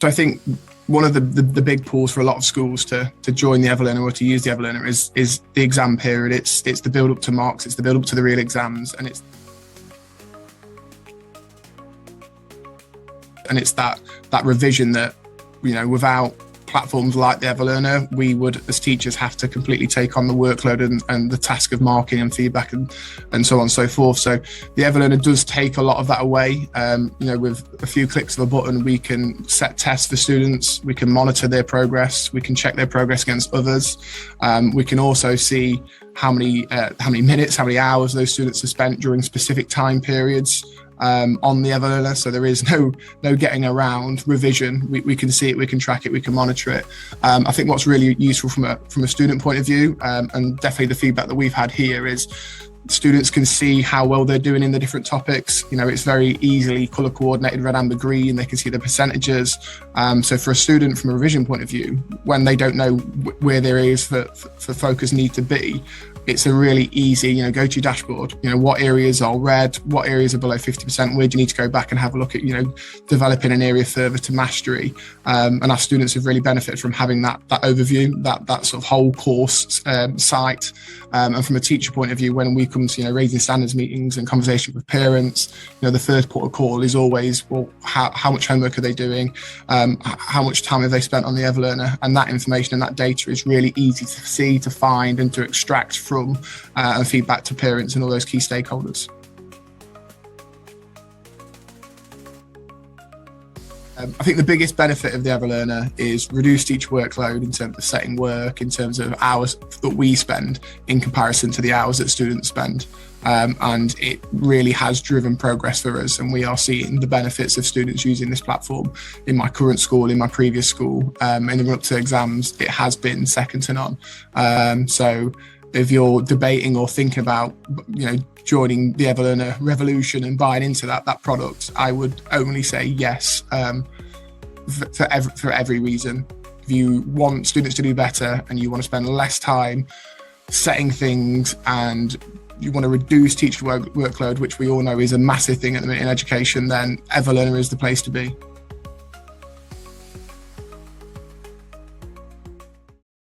So I think one of the big pulls for a lot of schools to join the EverLearner or to use the EverLearner is the exam period. It's the build up to marks, it's the build up to the real exams, and it's that revision that, you know, without platforms like the EverLearner, we would, as teachers, have to completely take on the workload and the task of marking and feedback and so on and so forth. So the EverLearner does take a lot of that away. You know, with a few clicks of a button, we can set tests for students, we can monitor their progress, we can check their progress against others. We can also see how many minutes, how many hours those students have spent during specific time periods on the EverLearner. So there is no getting around revision. We can see it, we can track it, we can monitor it. I think what's really useful from a student point of view, and definitely the feedback that we've had here, is students can see how well they're doing in the different topics. You know, it's very easily colour coordinated, red, amber, green. They can see the percentages. So for a student from a revision point of view, when they don't know where their areas for focus need to be, it's a really easy, you know, go to your dashboard, you know, what areas are red, what areas are below 50%, where do you need to go back and have a look at, you know, developing an area further to mastery. And our students have really benefited from having that overview, that sort of whole course site. And from a teacher point of view, when we come to, you know, raising standards meetings and conversation with parents, you know, the first port of call is always, well, how much homework are they doing? How much time have they spent on the EverLearner? And that information and that data is really easy to see, to find, and to extract from and feedback to parents and all those key stakeholders. I think the biggest benefit of the EverLearner is reduced teacher workload in terms of setting work, in terms of hours that we spend in comparison to the hours that students spend. And it really has driven progress for us, and we are seeing the benefits of students using this platform. In my current school, in my previous school, in the run up to exams, it has been second to none. So if you're debating or thinking about, you know, joining the EverLearner revolution and buying into that product, I would only say yes, for every reason. If you want students to do better and you want to spend less time setting things and you want to reduce teacher workload, which we all know is a massive thing at the minute in education, then EverLearner is the place to be.